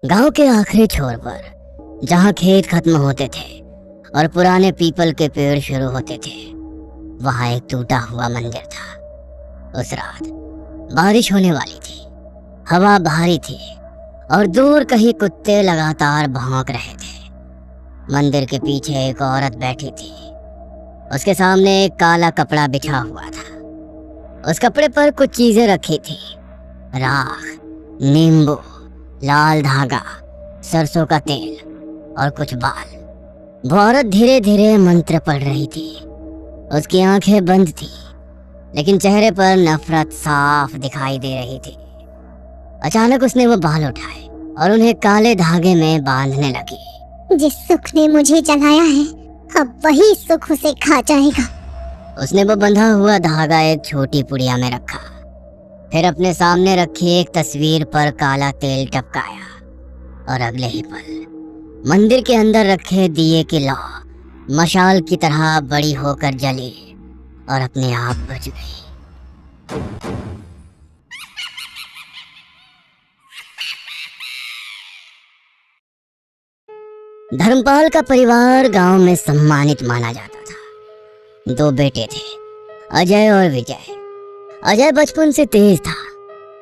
गांव के आखिरी छोर पर जहां खेत खत्म होते थे और पुराने पीपल के पेड़ शुरू होते थे, वहां एक टूटा हुआ मंदिर था। उस रात बारिश होने वाली थी, हवा भारी थी और दूर कहीं कुत्ते लगातार भौंक रहे थे। मंदिर के पीछे एक औरत बैठी थी। उसके सामने एक काला कपड़ा बिछा हुआ था। उस कपड़े पर कुछ चीजें रखी थी, राख, नींबू, लाल धागा, सरसों का तेल और कुछ बाल। वो औरत धीरे धीरे मंत्र पढ़ रही थी। उसकी आंखें बंद थी, लेकिन चेहरे पर नफरत साफ दिखाई दे रही थी। अचानक उसने वो बाल उठाए और उन्हें काले धागे में बांधने लगी। जिस सुख ने मुझे जलाया है, अब वही सुख उसे खा जाएगा। उसने वो बंधा हुआ धागा एक छोटी पुड़िया में रखा, फिर अपने सामने रखी एक तस्वीर पर काला तेल टपकाया और अगले ही पल मंदिर के अंदर रखे दिए की लौ मशाल की तरह बड़ी होकर जली और अपने आप बुझ गई। धर्मपाल का परिवार गांव में सम्मानित माना जाता था। 2 बेटे थे, अजय और विजय। अजय बचपन से तेज था।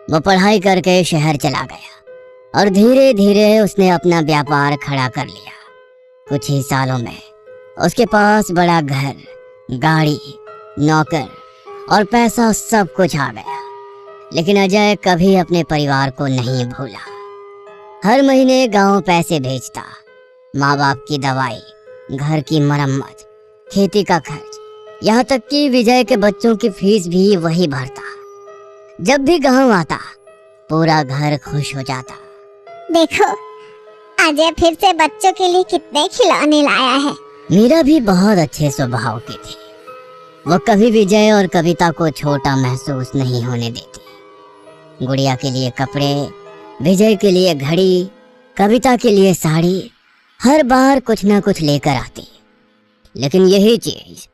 वो पढ़ाई करके शहर चला गया और धीरे धीरे उसने अपना व्यापार खड़ा कर लिया। कुछ ही सालों में उसके पास बड़ा घर, गाड़ी, नौकर और पैसा सब कुछ आ गया। लेकिन अजय कभी अपने परिवार को नहीं भूला। हर महीने गांव पैसे भेजता, माँ बाप की दवाई, घर की मरम्मत, खेती का खर्च, यहाँ तक कि विजय के बच्चों की फीस भी वही भरता। जब भी गांव आता, पूरा घर खुश हो जाता। देखो, अजय फिर से बच्चों के लिए कितने खिलौने लाया है। मीरा भी बहुत अच्छे स्वभाव की थी। वो कभी विजय और कविता को छोटा महसूस नहीं होने देती। गुड़िया के लिए कपड़े, विजय के लिए घड़ी, कविता के लिए साड़ी, हर बार कुछ ना कुछ लेकर आती। लेकिन यही चीज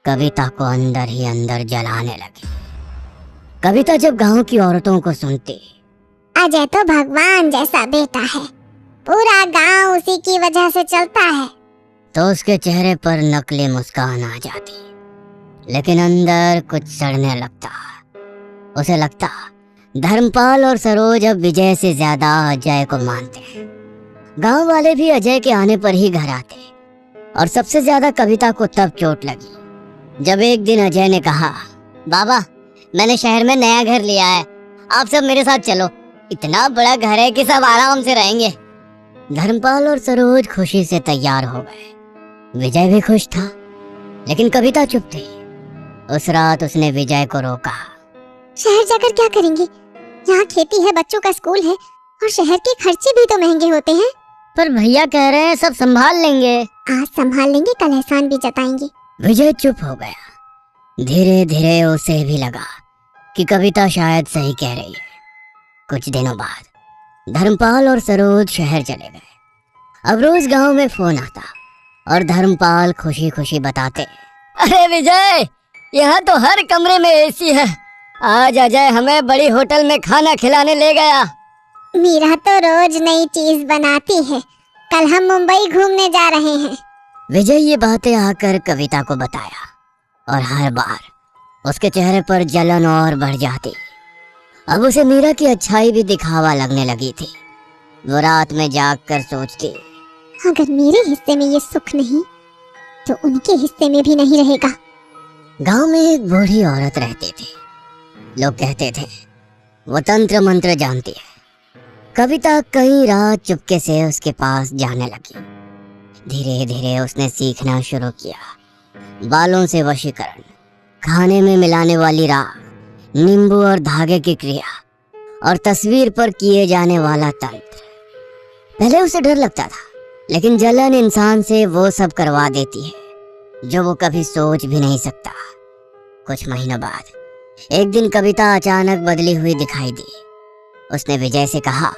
कविता को अंदर ही अंदर जलाने लगी। कविता जब गांव की औरतों को सुनती, अजय तो भगवान जैसा बेटा है, पूरा गांव उसी की वजह से चलता है, तो उसके चेहरे पर नकली मुस्कान आ जाती। लेकिन अंदर कुछ सड़ने लगता। उसे लगता धर्मपाल और सरोज अब विजय से ज्यादा अजय को मानते हैं। गांव वाले भी अजय के आने पर ही घर आते। और सबसे ज्यादा कविता को तब चोट लगी जब एक दिन अजय ने कहा, बाबा, मैंने शहर में नया घर लिया है, आप सब मेरे साथ चलो। इतना बड़ा घर है कि सब आराम से रहेंगे। धर्मपाल और सरोज खुशी से तैयार हो गए। विजय भी खुश था, लेकिन कविता चुप थी। उस रात उसने विजय को रोका। शहर जाकर क्या करेंगे? यहाँ खेती है, बच्चों का स्कूल है और शहर के खर्चे भी तो महंगे होते हैं। पर भैया कह रहे हैं सब संभाल लेंगे। आज संभाल लेंगे, कल एहसान भी जताएंगे। विजय चुप हो गया। धीरे धीरे उसे भी लगा कि कविता शायद सही कह रही है। कुछ दिनों बाद धर्मपाल और सरोज शहर चले गए। अब रोज गांव में फोन आता और धर्मपाल खुशी खुशी बताते, अरे विजय, यहाँ तो हर कमरे में एसी है। आज अजय हमें बड़ी होटल में खाना खिलाने ले गया। मीरा तो रोज नई चीज बनाती है, कल हम मुंबई घूमने जा रहे हैं। विजय ये बातें आकर कविता को बताया और हर बार उसके चेहरे पर जलन और बढ़ जाती। अब उसे मीरा की अच्छाई भी दिखावा लगने लगी थी। वो रात में जागकर सोचती, अगर मेरे हिस्से में ये सुख नहीं तो उनके हिस्से में भी नहीं रहेगा। गांव में एक बूढ़ी औरत रहती थी। लोग कहते थे वो तंत्र मंत्र जानती है। कविता कई रात चुपके से उसके पास जाने लगी। धीरे धीरे उसने सीखना शुरू किया। बालों से वशीकरण, खाने में मिलाने वाली राख, नींबू और धागे की क्रिया और तस्वीर पर किए जाने वाला तंत्र। पहले उसे डर लगता था, लेकिन जलन इंसान से वो सब करवा देती है जो वो कभी सोच भी नहीं सकता। कुछ महीनों बाद एक दिन कविता अचानक बदली हुई दिखाई दी। उसने विजय से कहा,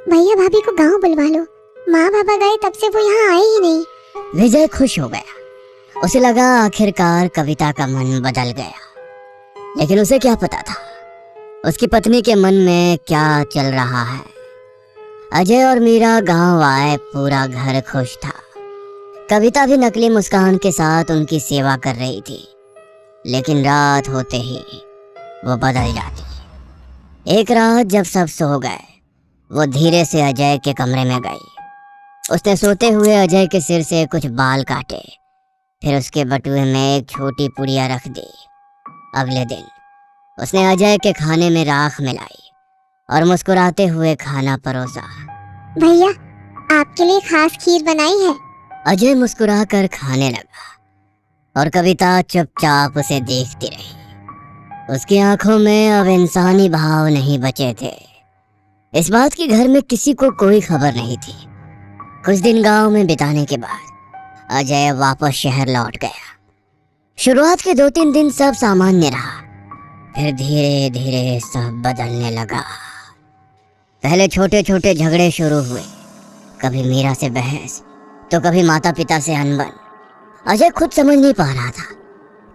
भैया भाभी को गांव बुलवा लो, माँ बाबा गए तब से वो यहाँ आए ही नहीं। विजय खुश हो गया। उसे लगा आखिरकार कविता का मन बदल गया। लेकिन उसे क्या पता था उसकी पत्नी के मन में क्या चल रहा है। अजय और मीरा गांव आए, पूरा घर खुश था। कविता भी नकली मुस्कान के साथ उनकी सेवा कर रही थी। लेकिन रात होते ही वो बदल जाती। एक रात जब सब सो गए, वो धीरे से अजय के कमरे में गई। उसने सोते हुए अजय के सिर से कुछ बाल काटे, फिर उसके बटुए में एक छोटी पुड़िया रख दी। अगले दिन उसने अजय के खाने में राख मिलाई और मुस्कुराते हुए खाना परोसा। भैया, आपके लिए खास खीर बनाई है। अजय मुस्कुराकर खाने लगा और कविता चुपचाप उसे देखती रही। उसकी आंखों में अब इंसानी भाव नहीं बचे थे। इस बात की घर में किसी को कोई खबर नहीं थी। कुछ दिन गांव में बिताने के बाद अजय वापस शहर लौट गया। शुरुआत के 2-3 दिन सब सामान्य रहा, फिर धीरे धीरे सब बदलने लगा। पहले छोटे छोटे झगड़े शुरू हुए, कभी मीरा से बहस तो कभी माता पिता से अनबन। अजय खुद समझ नहीं पा रहा था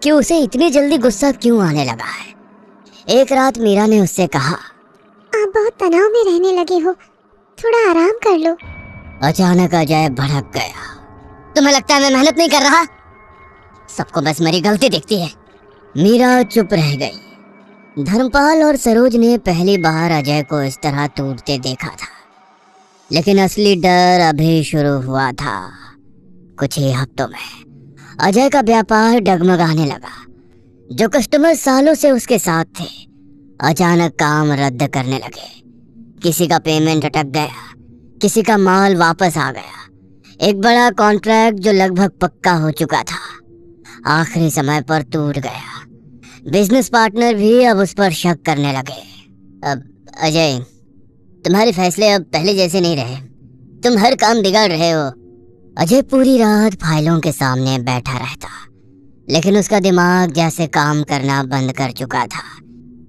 कि उसे इतनी जल्दी गुस्सा क्यों आने लगा है। एक रात मीरा ने उससे कहा, आप बहुत तनाव में रहने लगे हो, थोड़ा आराम कर लो। अचानक अजय भड़क गया। तुम्हें लगता है मैं मेहनत नहीं कर रहा? सबको बस मेरी गलती दिखती है। मीरा चुप रह गई। धर्मपाल और सरोज ने पहली बार अजय को इस तरह टूटते देखा था, लेकिन असली डर अभी शुरू हुआ था। कुछ ही हफ्तों में अजय का व्यापार डगमगाने लगा। जो कस्टमर सालों से उसके साथ थे, अचानक काम रद्द करने लगे। किसी का पेमेंट अटक गया, किसी का माल वापस आ गया। एक बड़ा कॉन्ट्रैक्ट जो लगभग पक्का हो चुका था, आखिरी समय पर टूट गया। बिजनेस पार्टनर भी अब उस पर शक करने लगे। अब अजय, तुम्हारे फैसले अब पहले जैसे नहीं रहे। तुम हर काम बिगाड़ रहे हो। अजय पूरी रात फाइलों के सामने बैठा रहता, लेकिन उसका दिमाग जैसे काम करना बंद कर चुका था।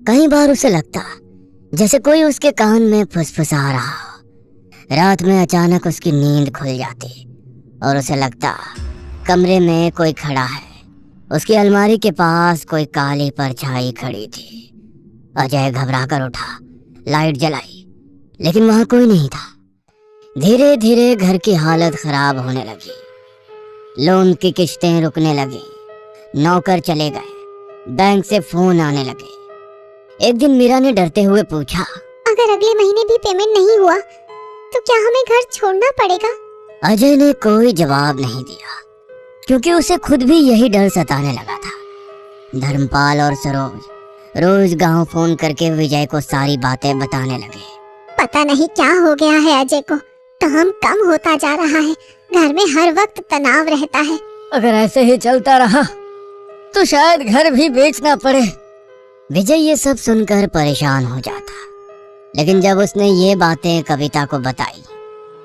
कई बार उसे लगता जैसे कोई उसके कान में फुसफुसा रहा हो। रात में अचानक उसकी नींद खुल जाती और उसे लगता कमरे में कोई खड़ा है। उसकी अलमारी के पास कोई काली परछाई खड़ी थी। अजय घबरा कर उठा, लाइट जलाई, लेकिन वहां कोई नहीं था। धीरे धीरे घर की हालत खराब होने लगी। लोन की किश्तें रुकने लगी, नौकर चले गए, बैंक से फोन आने लगे। एक दिन मीरा ने डरते हुए पूछा, अगर अगले महीने भी पेमेंट नहीं हुआ तो क्या हमें घर छोड़ना पड़ेगा? अजय ने कोई जवाब नहीं दिया, क्योंकि उसे खुद भी यही डर सताने लगा था। धर्मपाल और सरोज रोज गांव फोन करके विजय को सारी बातें बताने लगे। पता नहीं क्या हो गया है अजय को, काम कम होता जा रहा है, घर में हर वक्त तनाव रहता है। अगर ऐसे ही चलता रहा तो शायद घर भी बेचना पड़े। विजय ये सब सुनकर परेशान हो जाता, लेकिन जब उसने ये बातें कविता को बताई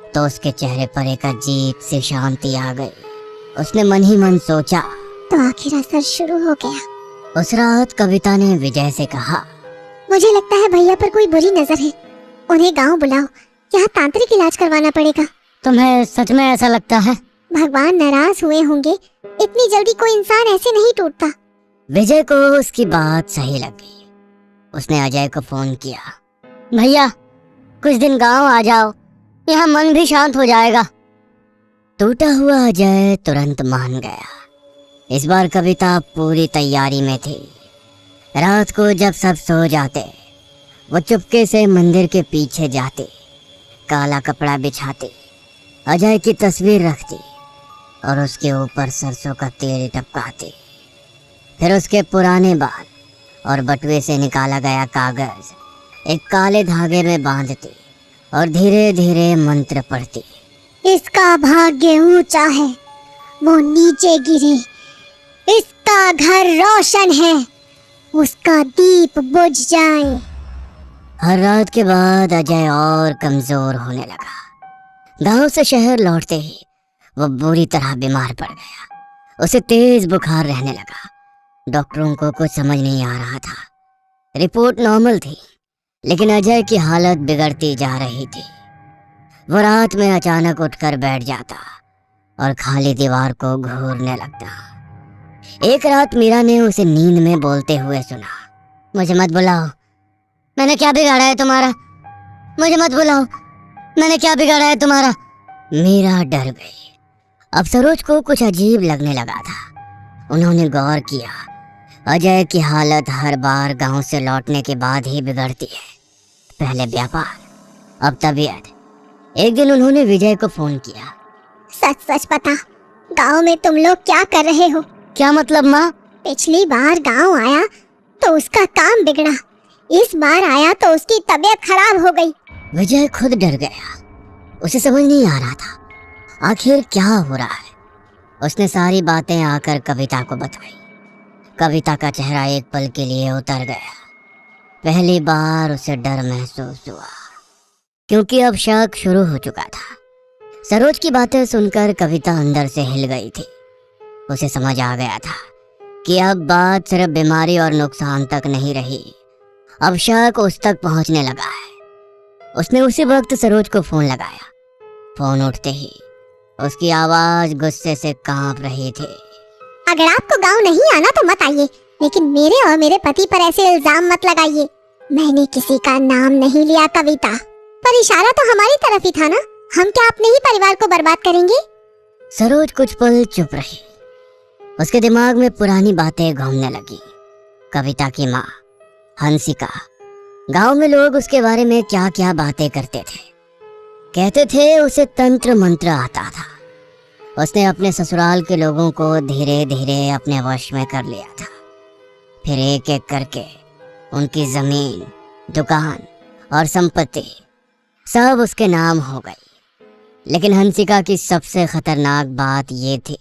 तो उसके चेहरे पर एक अजीब सी शांति आ गई। उसने मन ही मन सोचा, तो आखिर असर शुरू हो गया। उस रात कविता ने विजय से कहा, मुझे लगता है भैया पर कोई बुरी नजर है, उन्हें गांव बुलाओ, यहाँ तांत्रिक इलाज करवाना पड़ेगा। तुम्हें सच में ऐसा लगता है? भगवान नाराज हुए होंगे, इतनी जल्दी कोई इंसान ऐसे नहीं टूटता। विजय को उसकी बात सही लगी। उसने अजय को फोन किया, भैया कुछ दिन गांव आ जाओ, यहाँ मन भी शांत हो जाएगा। टूटा हुआ अजय तुरंत मान गया। इस बार कविता पूरी तैयारी में थी। रात को जब सब सो जाते, वो चुपके से मंदिर के पीछे जाती, काला कपड़ा बिछाती, अजय की तस्वीर रखती और उसके ऊपर सरसों का तेल टपकाती। फिर उसके पुराने बाल और बटुए से निकाला गया कागज एक काले धागे में बांधती और धीरे धीरे मंत्र पढ़ती। इसका भाग्य ऊंचा है, वो नीचे गिरे। इसका घर रोशन है, उसका दीप बुझ जाए। हर रात के बाद अजय और कमजोर होने लगा। गांव से शहर लौटते ही वो बुरी तरह बीमार पड़ गया। उसे तेज बुखार रहने लगा। डॉक्टरों को कुछ समझ नहीं आ रहा था। रिपोर्ट नॉर्मल थी, लेकिन अजय की हालत बिगड़ती जा रही थी। वो रात में अचानक उठकर बैठ जाता और खाली दीवार को घूरने लगता। एक रात मीरा ने उसे नींद में बोलते हुए सुना, मुझे मत बुलाओ, मैंने क्या बिगाड़ा है तुम्हारा? मुझे मत बुलाओ, मैंने क्या बिगाड़ा है तुम्हारा? मीरा डर गई। अब सरोज को कुछ अजीब लगने लगा था। उन्होंने गौर किया, अजय की हालत हर बार गांव से लौटने के बाद ही बिगड़ती है। पहले व्यापार, अब तबीयत। एक दिन उन्होंने विजय को फोन किया। सच सच बता, गांव में तुम लोग क्या कर रहे हो? क्या मतलब माँ? पिछली बार गांव आया तो उसका काम बिगड़ा, इस बार आया तो उसकी तबीयत खराब हो गई। विजय खुद डर गया। उसे समझ नहीं आ रहा था आखिर क्या हो रहा है। उसने सारी बातें आकर कविता को बताई। कविता का चेहरा एक पल के लिए उतर गया। पहली बार उसे डर महसूस हुआ, क्योंकि अब शक शुरू हो चुका था। सरोज की बातें सुनकर कविता अंदर से हिल गई थी। उसे समझ आ गया था कि अब बात सिर्फ बीमारी और नुकसान तक नहीं रही, अब शक उस तक पहुंचने लगा है। उसने उसी वक्त सरोज को फोन लगाया। फोन उठते ही उसकी आवाज गुस्से से कांप रही थी। अगर आपको गांव नहीं आना तो मत आइए, लेकिन मेरे और मेरे पति पर ऐसे इल्जाम मत लगाइए। मैंने किसी का नाम नहीं लिया कविता, पर इशारा तो हमारी तरफ ही था ना। हम क्या अपने ही परिवार को बर्बाद करेंगे? सरोज कुछ पल चुप रही। उसके दिमाग में पुरानी बातें घूमने लगी। कविता की माँ हंसिका, गांव में लोग उसके बारे में क्या क्या बातें करते थे। कहते थे उसे तंत्र मंत्र आता था। उसने अपने ससुराल के लोगों को धीरे धीरे अपने वश में कर लिया था। फिर एक एक करके उनकी जमीन, दुकान और संपत्ति सब उसके नाम हो गई। लेकिन हंसिका की सबसे खतरनाक बात ये थी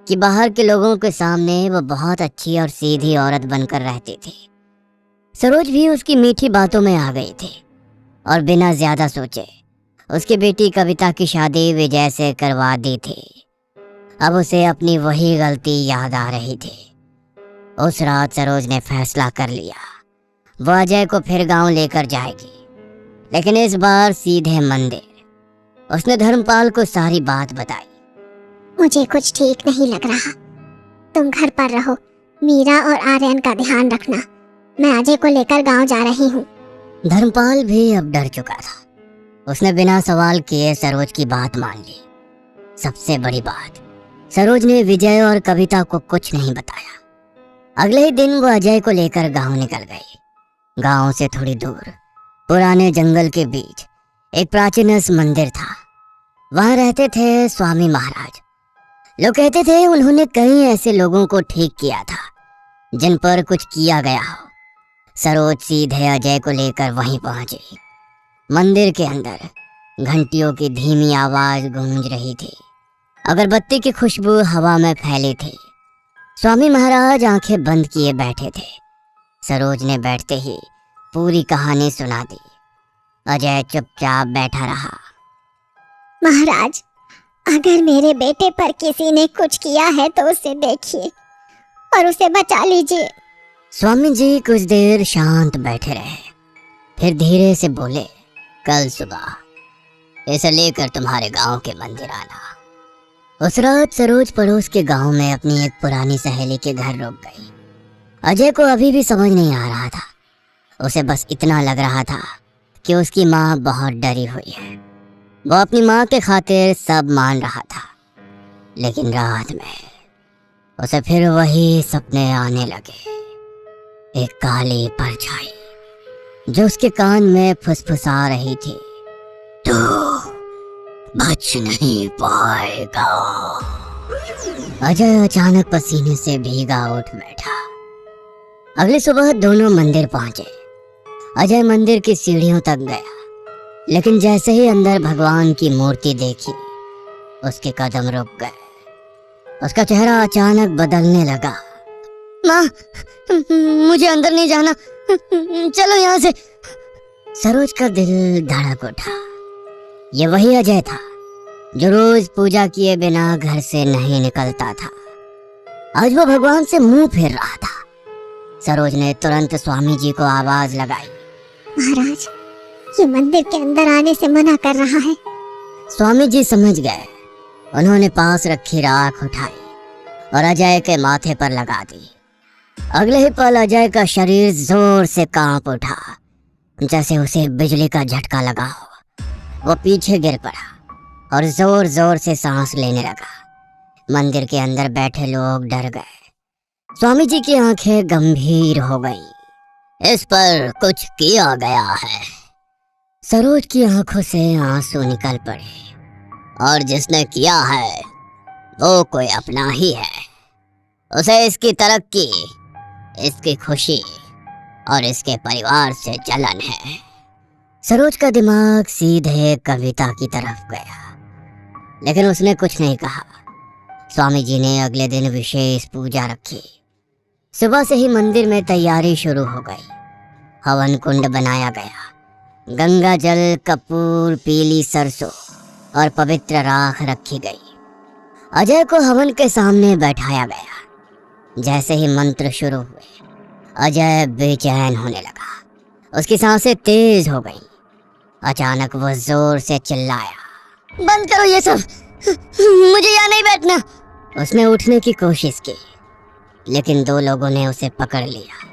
कि बाहर के लोगों के सामने वो बहुत अच्छी और सीधी औरत बनकर रहती थी। सरोज भी उसकी मीठी बातों में आ गई थी और बिना ज्यादा सोचे उसकी बेटी कविता की शादी विजय से करवा दी थी। अब उसे अपनी वही गलती याद आ रही थी। उस रात सरोज ने फैसला कर लिया, वो अजय को फिर गांव लेकर जाएगी, लेकिन इस बार सीधे मंदिर। उसने धर्मपाल को सारी बात बताई। मुझे कुछ ठीक नहीं लग रहा। तुम घर पर रहो, मीरा और आर्यन का ध्यान रखना। मैं अजय को लेकर गांव जा रही हूँ। धर्मपाल भी अब डर चुका था। उसने बिना सवाल किए सरोज की बात मान ली। सबसे बड़ी बात, सरोज ने विजय और कविता को कुछ नहीं बताया। अगले ही दिन वो अजय को लेकर गांव निकल गई। गांव से थोड़ी दूर पुराने जंगल के बीच एक प्राचीन मंदिर था। वहां रहते थे स्वामी महाराज। लोग कहते थे उन्होंने कई ऐसे लोगों को ठीक किया था जिन पर कुछ किया गया हो। सरोज सीधे अजय को लेकर वहीं पहुंची। मंदिर के अंदर घंटियों की धीमी आवाज गूंज रही थी। अगरबत्ती की खुशबू हवा में फैली थी। स्वामी महाराज आंखें बंद किए बैठे थे। सरोज ने बैठते ही पूरी कहानी सुना दी। अजय चुपचाप बैठा रहा। महाराज, अगर मेरे बेटे पर किसी ने कुछ किया है तो उसे देखिए और उसे बचा लीजिए। स्वामी जी कुछ देर शांत बैठे रहे, फिर धीरे से बोले, कल सुबह इसे लेकर तुम्हारे गांव के मंदिर आना। उस रात सरोज पड़ोस के गांव में अपनी एक पुरानी सहेली के घर रुक गई। अजय को अभी भी समझ नहीं आ रहा था। उसे बस इतना लग रहा था कि उसकी माँ बहुत डरी हुई है। वो अपनी माँ के खातिर सब मान रहा था। लेकिन रात में उसे फिर वही सपने आने लगे। एक काली परछाई जो उसके कान में फुसफुसा रही थी, तो बच नहीं पाएगा। अजय अचानक पसीने से भीगा उठ बैठा। अगली सुबह दोनों मंदिर पहुंचे। अजय मंदिर की सीढ़ियों तक गया, लेकिन जैसे ही अंदर भगवान की मूर्ति देखी, उसके कदम रुक गए। उसका चेहरा अचानक बदलने लगा। माँ, मुझे अंदर नहीं जाना, चलो यहाँ से। सरोज का दिल धड़क उठा। ये वही अजय था जो रोज पूजा किए बिना घर से नहीं निकलता था। आज वो भगवान से मुंह फेर रहा था। सरोज ने तुरंत स्वामी जी को आवाज लगाई। महाराज, ये मंदिर के अंदर आने से मना कर रहा है। स्वामी जी समझ गए। उन्होंने पास रखी राख उठाई और अजय के माथे पर लगा दी। अगले ही पल अजय का शरीर जोर से कांप उठा, जैसे उसे बिजली का झटका लगा हो। वो पीछे गिर पड़ा और जोर जोर से सांस लेने लगा। मंदिर के अंदर बैठे लोग डर गए। स्वामी जी की आंखें गंभीर हो गईं। इस पर कुछ किया गया है। सरोज की आंखों से आंसू निकल पड़े। और जिसने किया है वो कोई अपना ही है। उसे इसकी तरक्की, इसकी खुशी और इसके परिवार से जलन है। सरोज का दिमाग सीधे कविता की तरफ गया, लेकिन उसने कुछ नहीं कहा। स्वामी जी ने अगले दिन विशेष पूजा रखी। सुबह से ही मंदिर में तैयारी शुरू हो गई। हवन कुंड बनाया गया। गंगा जल, कपूर, पीली सरसों और पवित्र राख रखी गई। अजय को हवन के सामने बैठाया गया। जैसे ही मंत्र शुरू हुए, अजय बेचैन होने लगा। उसकी सांसें तेज हो गईं। अचानक वो जोर से चिल्लाया, बंद करो ये सब, मुझे यहाँ नहीं बैठना। उसने उठने की कोशिश की, लेकिन दो लोगों ने उसे पकड़ लिया।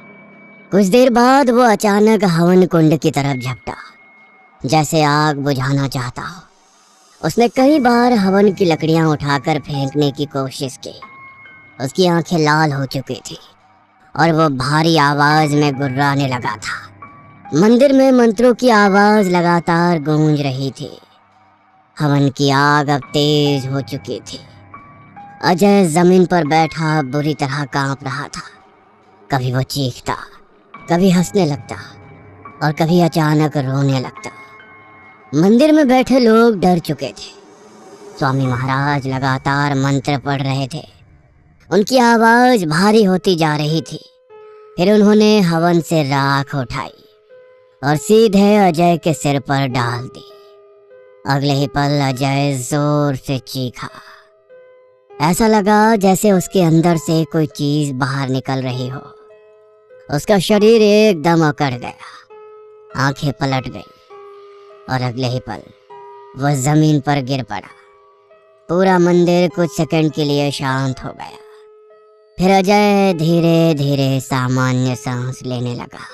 कुछ देर बाद वो अचानक हवन कुंड की तरफ झपटा, जैसे आग बुझाना चाहता हो। उसने कई बार हवन की लकड़ियां उठाकर फेंकने की कोशिश की। उसकी आंखें लाल हो चुकी थी और वो भारी आवाज में गुर्राने लगा था। मंदिर में मंत्रों की आवाज लगातार गूंज रही थी। हवन की आग अब तेज हो चुकी थी। अजय जमीन पर बैठा बुरी तरह कांप रहा था। कभी वो चीखता, कभी हंसने लगता और कभी अचानक रोने लगता। मंदिर में बैठे लोग डर चुके थे। स्वामी महाराज लगातार मंत्र पढ़ रहे थे। उनकी आवाज भारी होती जा रही थी। फिर उन्होंने हवन से राख उठाई और सीधे अजय के सिर पर डाल दी। अगले ही पल अजय जोर से चीखा। ऐसा लगा जैसे उसके अंदर से कोई चीज बाहर निकल रही हो। उसका शरीर एकदम अकड़ गया। आंखें पलट गई और अगले ही पल वह जमीन पर गिर पड़ा। पूरा मंदिर कुछ सेकंड के लिए शांत हो गया। फिर अजय धीरे धीरे सामान्य सांस लेने लगा।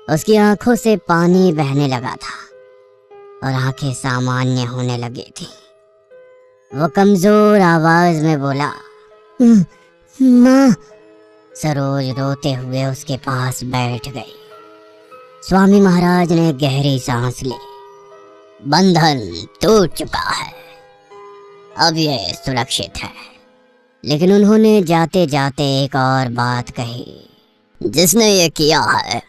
उसकी आंखों से पानी बहने लगा था और आंखें सामान्य होने लगी थी। वो कमजोर आवाज में बोला, माँ। सरोज रोते हुए उसके पास बैठ गई। स्वामी महाराज ने गहरी सांस ली। बंधन टूट चुका है, अब ये सुरक्षित है। लेकिन उन्होंने जाते जाते एक और बात कही, जिसने ये किया है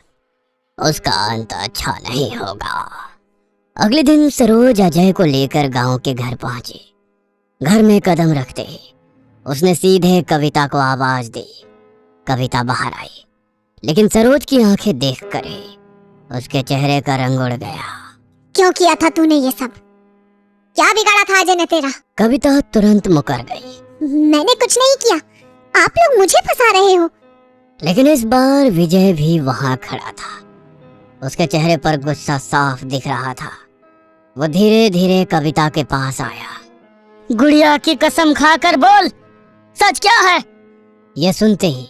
उसका अंत अच्छा नहीं होगा। अगले दिन सरोज अजय को लेकर गांव के घर पहुंची। घर में कदम रखते ही उसने सीधे कविता को आवाज दी। कविता बाहर आई, लेकिन सरोज की आंखें देखकर ही उसके चेहरे का रंग उड़ गया। क्यों किया था तूने ये सब? क्या बिगाड़ा था अजय ने तेरा? कविता तुरंत मुकर गई। मैंने कुछ नहीं किया, आप लोग मुझे फंसा रहे हो। लेकिन इस बार विजय भी वहां खड़ा था। उसके चेहरे पर गुस्सा साफ दिख रहा था। वो धीरे धीरे कविता के पास आया। गुड़िया की कसम खाकर बोल, सच क्या है? यह सुनते ही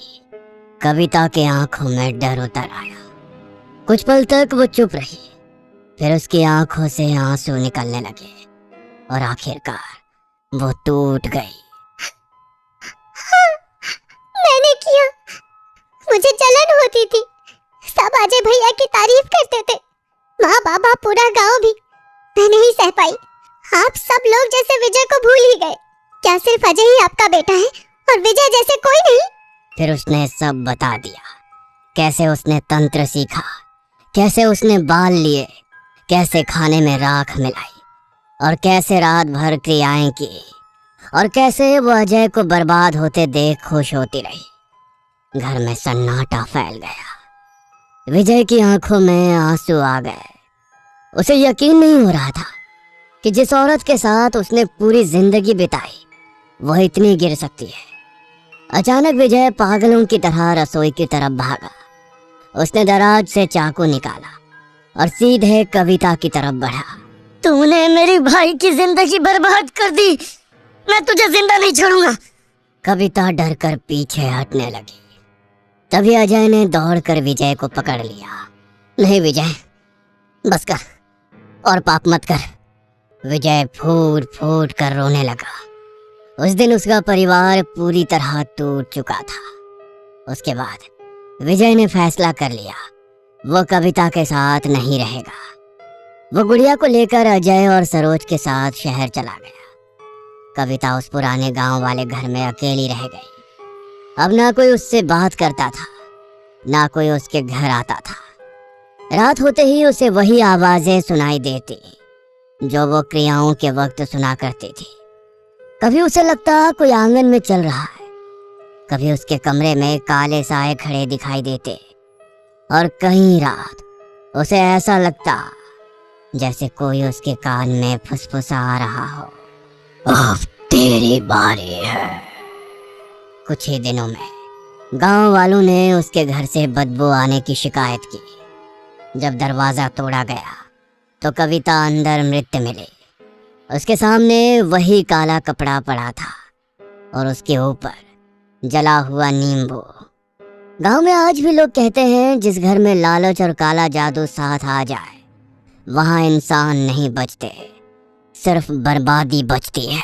कविता के आंखों में डर उतर आया। कुछ पल तक वो चुप रही। फिर उसकी आंखों से आंसू निकलने लगे और आखिरकार वो टूट गई। मैंने किया, मुझे जलन होती थी। सब अजय भैया की तारीफ करते थे, माँ बाबा पूरा गांव भी। मैं नहीं सह पाई। आप सब लोग जैसे विजय को भूल ही गए। क्या सिर्फ अजय ही आपका बेटा है और विजय जैसे कोई नहीं? फिर उसने सब बता दिया। कैसे उसने तंत्र सीखा, कैसे उसने बाल लिए, कैसे खाने में राख मिलाई और कैसे रात भर क्रियाएं की और कैसे वो अजय को बर्बाद होते देख खुश होती रही। घर में सन्नाटा फैल गया। विजय की आंखों में आंसू आ गए। उसे यकीन नहीं हो रहा था कि जिस औरत के साथ उसने पूरी जिंदगी बिताई वह इतनी गिर सकती है। अचानक विजय पागलों की तरह रसोई की तरफ भागा। उसने दराज से चाकू निकाला और सीधे कविता की तरफ बढ़ा। तूने मेरी भाई की जिंदगी बर्बाद कर दी, मैं तुझे जिंदा नहीं छोड़ूंगा। कविता डर कर पीछे हटने लगी। तभी अजय ने दौड़कर विजय को पकड़ लिया। नहीं विजय, बस कर, और पाप मत कर। विजय फूट फूट कर रोने लगा। उस दिन उसका परिवार पूरी तरह टूट चुका था। उसके बाद विजय ने फैसला कर लिया वो कविता के साथ नहीं रहेगा। वो गुड़िया को लेकर अजय और सरोज के साथ शहर चला गया। कविता उस पुराने गांव वाले घर में अकेली रह गई। अब ना कोई उससे बात करता था, ना कोई उसके घर आता था। रात होते ही उसे वही आवाजें सुनाई देती जो वो क्रियाओं के वक्त सुना करती थी। कभी उसे लगता कोई आंगन में चल रहा है, कभी उसके कमरे में काले साए खड़े दिखाई देते, और कई रात उसे ऐसा लगता जैसे कोई उसके कान में फुसफुसा रहा हो, अब तेरी बारी है। कुछ ही दिनों में गांव वालों ने उसके घर से बदबू आने की शिकायत की। जब दरवाजा तोड़ा गया तो कविता अंदर मृत मिली। उसके सामने वही काला कपड़ा पड़ा था और उसके ऊपर जला हुआ नींबू। गांव में आज भी लोग कहते हैं जिस घर में लालच और काला जादू साथ आ जाए वहां इंसान नहीं बचते, सिर्फ बर्बादी बचती है।